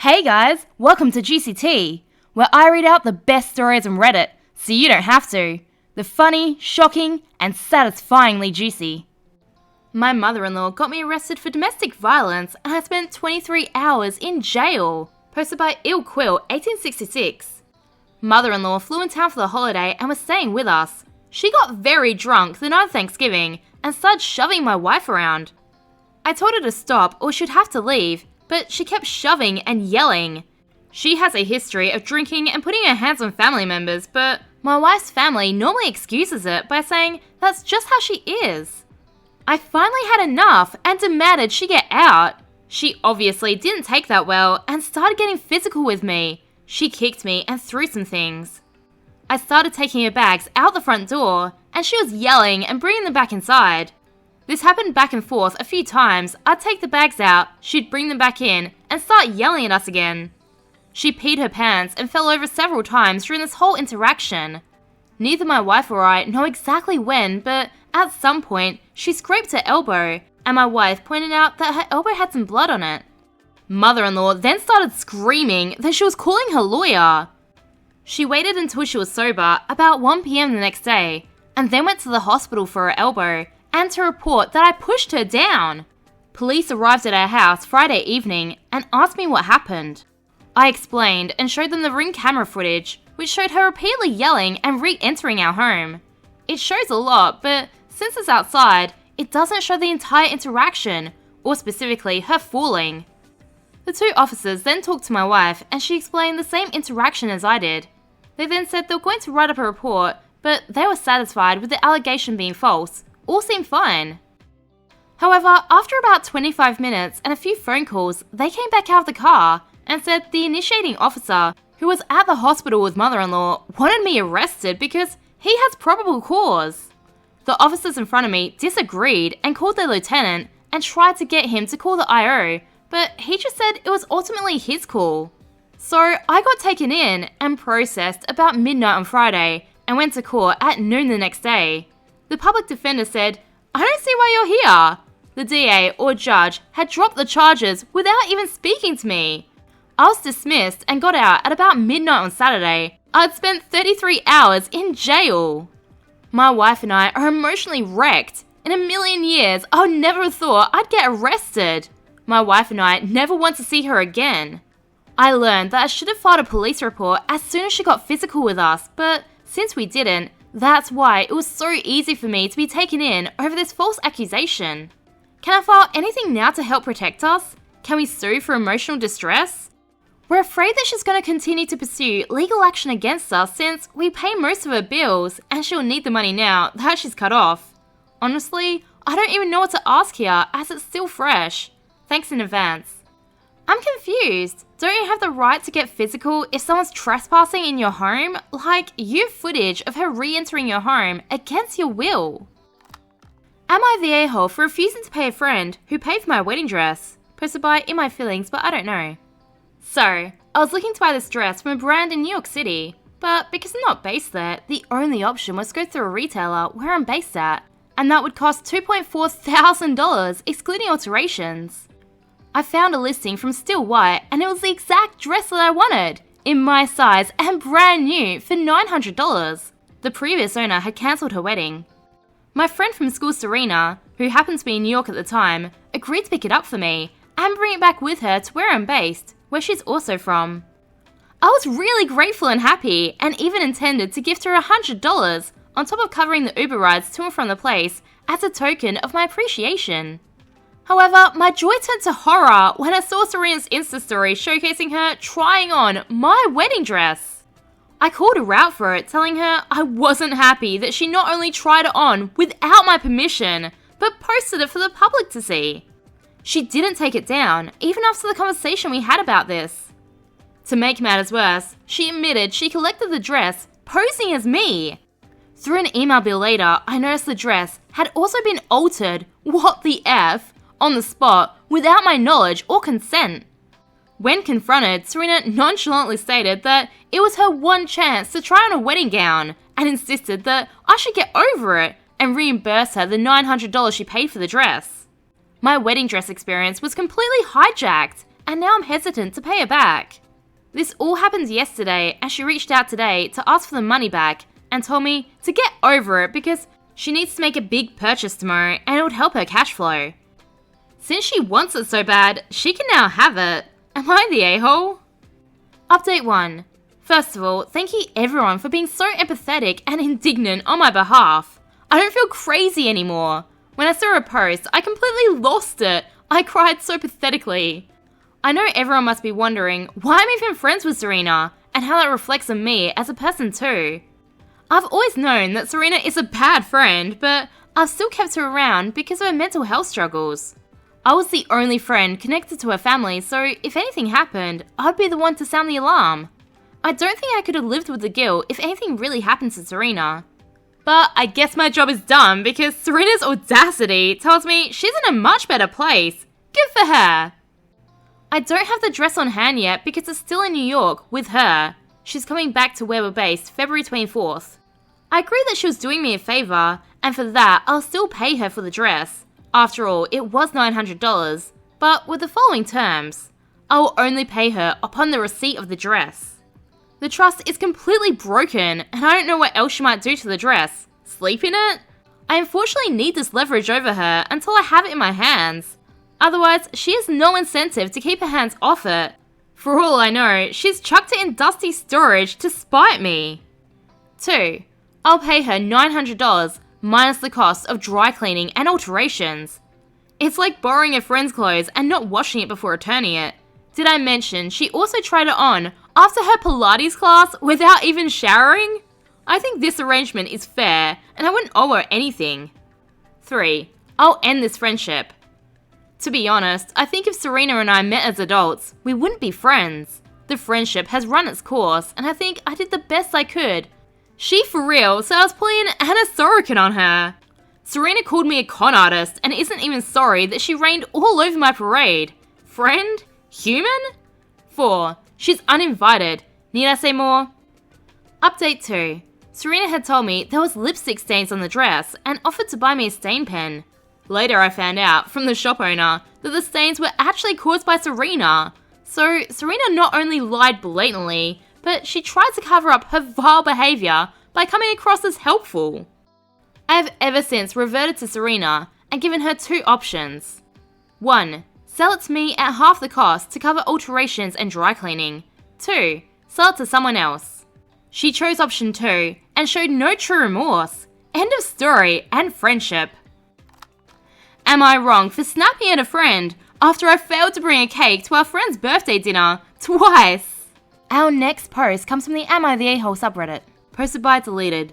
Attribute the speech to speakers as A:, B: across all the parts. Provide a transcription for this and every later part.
A: Hey guys, welcome to Juicy Tea, where I read out the best stories on Reddit, so you don't have to. The funny, shocking, and satisfyingly juicy. My mother-in-law got me arrested for domestic violence and I spent 23 hours in jail. Posted by Il Quill 1866. Mother-in-law flew in town for the holiday and was staying with us. She got very drunk the night of Thanksgiving and started shoving my wife around. I told her to stop or she'd have to leave, but she kept shoving and yelling. She has a history of drinking and putting her hands on family members, but my wife's family normally excuses it by saying that's just how she is. I finally had enough and demanded she get out. She obviously didn't take that well and started getting physical with me. She kicked me and threw some things. I started taking her bags out the front door and she was yelling and bringing them back inside. This happened back and forth a few times. I'd take the bags out, she'd bring them back in, and start yelling at us again. She peed her pants and fell over several times during this whole interaction. Neither my wife or I know exactly when, but at some point, she scraped her elbow, and my wife pointed out that her elbow had some blood on it. Mother-in-law then started screaming that she was calling her lawyer. She waited until she was sober, about 1 p.m. the next day, and then went to the hospital for her elbow, and to report that I pushed her down. Police arrived at our house Friday evening and asked me what happened. I explained and showed them the Ring camera footage, which showed her repeatedly yelling and re-entering our home. It shows a lot, but since it's outside, it doesn't show the entire interaction, or specifically her falling. The two officers then talked to my wife and she explained the same interaction as I did. They then said they were going to write up a report, but they were satisfied with the allegation being false. All seemed fine. However, after about 25 minutes and a few phone calls, they came back out of the car and said the initiating officer, who was at the hospital with mother-in-law, wanted me arrested because he has probable cause. The officers in front of me disagreed and called their lieutenant and tried to get him to call the IO, but he just said it was ultimately his call. So I got taken in and processed about midnight on Friday and went to court at noon the next day. The public defender said, "I don't see why you're here." The DA or judge had dropped the charges without even speaking to me. I was dismissed and got out at about midnight on Saturday. I'd spent 33 hours in jail. My wife and I are emotionally wrecked. In a million years, I would never have thought I'd get arrested. My wife and I never want to see her again. I learned that I should have filed a police report as soon as she got physical with us, but since we didn't, that's why it was so easy for me to be taken in over this false accusation. Can I file anything now to help protect us? Can we sue for emotional distress? We're afraid that she's going to continue to pursue legal action against us since we pay most of her bills and she'll need the money now that she's cut off. Honestly, I don't even know what to ask here as it's still fresh. Thanks in advance. I'm confused. Don't you have the right to get physical if someone's trespassing in your home? Like, you have footage of her re-entering your home against your will. Am I the a-hole for refusing to pay a friend who paid for my wedding dress? Posted by In My Feelings, but I don't know. So, I was looking to buy this dress from a brand in New York City, but because I'm not based there, the only option was to go through a retailer where I'm based at, and that would cost $2.4 thousand, excluding alterations. I found a listing from Still White and it was the exact dress that I wanted, in my size and brand new for $900. The previous owner had cancelled her wedding. My friend from school, Serena, who happened to be in New York at the time, agreed to pick it up for me and bring it back with her to where I'm based, where she's also from. I was really grateful and happy and even intended to gift her $100 on top of covering the Uber rides to and from the place as a token of my appreciation. However, my joy turned to horror when I saw Serena's Insta story showcasing her trying on my wedding dress. I called her out for it, telling her I wasn't happy that she not only tried it on without my permission, but posted it for the public to see. She didn't take it down, even after the conversation we had about this. To make matters worse, she admitted she collected the dress posing as me. Through an email bill later, I noticed the dress had also been altered, what the F, on the spot without my knowledge or consent. When confronted, Serena nonchalantly stated that it was her one chance to try on a wedding gown and insisted that I should get over it and reimburse her the $900 she paid for the dress. My wedding dress experience was completely hijacked and now I'm hesitant to pay her back. This all happened yesterday, and she reached out today to ask for the money back and told me to get over it because she needs to make a big purchase tomorrow and it would help her cash flow. Since she wants it so bad, she can now have it. Am I the a-hole? Update 1. First of all, thank you everyone for being so empathetic and indignant on my behalf. I don't feel crazy anymore. When I saw her post, I completely lost it. I cried so pathetically. I know everyone must be wondering why I'm even friends with Serena and how that reflects on me as a person too. I've always known that Serena is a bad friend, but I've still kept her around because of her mental health struggles. I was the only friend connected to her family, so if anything happened, I'd be the one to sound the alarm. I don't think I could have lived with the guilt if anything really happened to Serena. But I guess my job is done because Serena's audacity tells me she's in a much better place. Good for her. I don't have the dress on hand yet because it's still in New York with her. She's coming back to where we're based February 24th. I agree that she was doing me a favor, and for that I'll still pay her for the dress. After all, it was $900, but with the following terms. I will only pay her upon the receipt of the dress. The trust is completely broken, and I don't know what else she might do to the dress. Sleep in it? I unfortunately need this leverage over her until I have it in my hands. Otherwise, she has no incentive to keep her hands off it. For all I know, she's chucked it in dusty storage to spite me. 2. I'll pay her $900 minus the cost of dry cleaning and alterations. It's like borrowing a friend's clothes and not washing it before returning it. Did I mention she also tried it on after her Pilates class without even showering? I think this arrangement is fair and I wouldn't owe her anything. 3. I'll end this friendship. To be honest, I think if Serena and I met as adults, we wouldn't be friends. The friendship has run its course and I think I did the best I could. She for real, so I was pulling an Anna Sorokin on her. Serena called me a con artist and isn't even sorry that she rained all over my parade. Friend? Human? 4. She's uninvited. Need I say more? Update 2. Serena had told me there was lipstick stains on the dress and offered to buy me a stain pen. Later I found out from the shop owner that the stains were actually caused by Serena. So Serena not only lied blatantly, but she tried to cover up her vile behaviour by coming across as helpful. I have ever since reverted to Serena and given her 2 options. 1. Sell it to me at half the cost to cover alterations and dry cleaning. 2. Sell it to someone else. She chose option 2 and showed no true remorse. End of story and friendship. Am I wrong for snapping at a friend after I failed to bring a cake to our friend's birthday dinner twice? Our next post comes from the Am I the A-hole subreddit, posted by Deleted.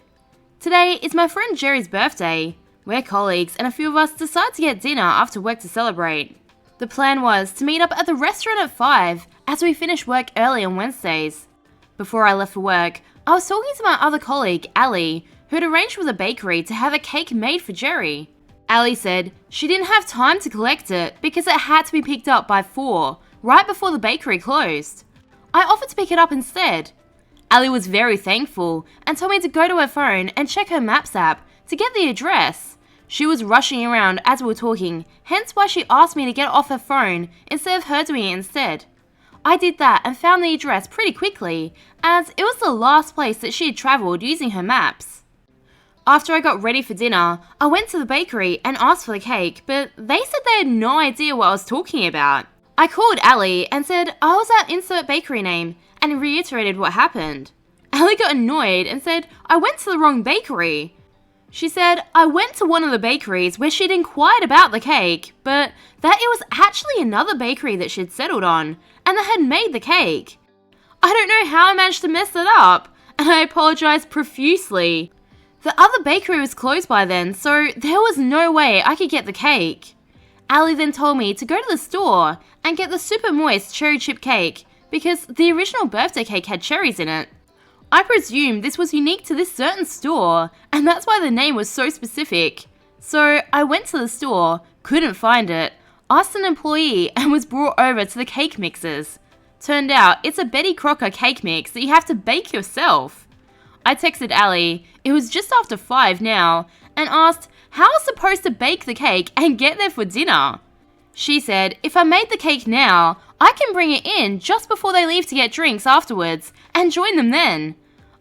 A: Today is my friend Jerry's birthday. We're colleagues and a few of us decided to get dinner after work to celebrate. The plan was to meet up at the restaurant at 5 as we finish work early on Wednesdays. Before I left for work, I was talking to my other colleague, Ali, who had arranged with a bakery to have a cake made for Jerry. Ali said she didn't have time to collect it because it had to be picked up by 4, right before the bakery closed. I offered to pick it up instead. Ali was very thankful and told me to go to her phone and check her Maps app to get the address. She was rushing around as we were talking, hence why she asked me to get off her phone instead of her doing it instead. I did that and found the address pretty quickly, as it was the last place that she had travelled using her maps. After I got ready for dinner, I went to the bakery and asked for the cake, but they said they had no idea what I was talking about. I called Ali and said I was at insert bakery name and reiterated what happened. Ali got annoyed and said I went to the wrong bakery. She said I went to one of the bakeries where she'd inquired about the cake, but that it was actually another bakery that she'd settled on and that had made the cake. I don't know how I managed to mess that up, and I apologised profusely. The other bakery was closed by then, so there was no way I could get the cake. Ali then told me to go to the store and get the super moist cherry chip cake because the original birthday cake had cherries in it. I presumed this was unique to this certain store, and that's why the name was so specific. So I went to the store, couldn't find it, asked an employee and was brought over to the cake mixers. Turned out it's a Betty Crocker cake mix that you have to bake yourself. I texted Ali, it was just after 5 now, and asked how I was supposed to bake the cake and get there for dinner. She said if I made the cake now, I can bring it in just before they leave to get drinks afterwards and join them then.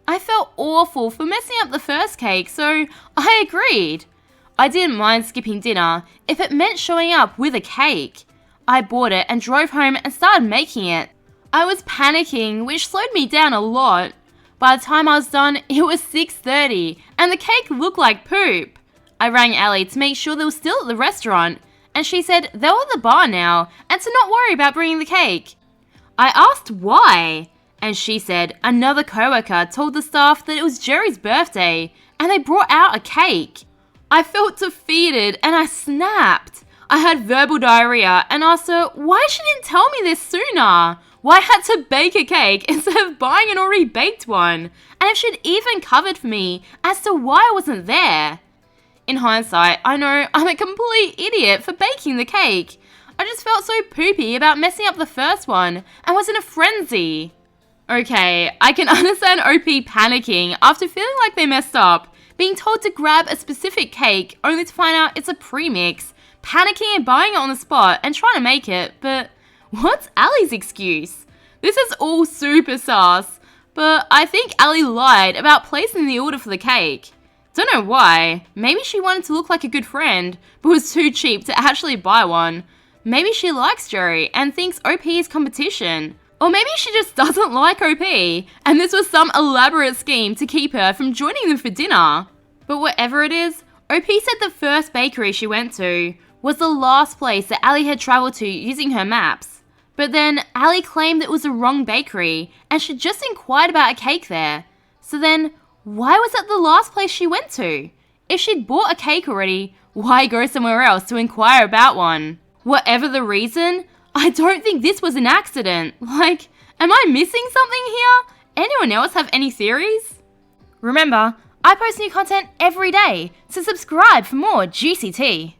A: I felt awful for messing up the first cake, so I agreed. I didn't mind skipping dinner if it meant showing up with a cake. I bought it and drove home and started making it. I was panicking, which slowed me down a lot. By the time I was done, it was 6:30 and the cake looked like poop. I rang Ellie to make sure they were still at the restaurant, and she said they were at the bar now and to not worry about bringing the cake. I asked why, and she said another coworker told the staff that it was Jerry's birthday and they brought out a cake. I felt defeated and I snapped. I had verbal diarrhea and asked her why she didn't tell me this sooner. Why I had to bake a cake instead of buying an already baked one, and if she'd even covered for me as to why I wasn't there. In hindsight, I know I'm a complete idiot for baking the cake. I just felt so poopy about messing up the first one and was in a frenzy. Okay, I can understand OP panicking after feeling like they messed up, being told to grab a specific cake only to find out it's a premix, panicking and buying it on the spot and trying to make it, but what's Allie's excuse? This is all super sus, but I think Allie lied about placing the order for the cake. Don't know why. Maybe she wanted to look like a good friend, but was too cheap to actually buy one. Maybe she likes Jerry and thinks OP is competition. Or maybe she just doesn't like OP, and this was some elaborate scheme to keep her from joining them for dinner. But whatever it is, OP said the first bakery she went to was the last place that Allie had travelled to using her maps. But then Allie claimed it was the wrong bakery and she'd just inquired about a cake there. So then, why was that the last place she went to? If she'd bought a cake already, why go somewhere else to inquire about one? Whatever the reason, I don't think this was an accident. Like, am I missing something here? Anyone else have any theories? Remember, I post new content every day, so subscribe for more juicy tea.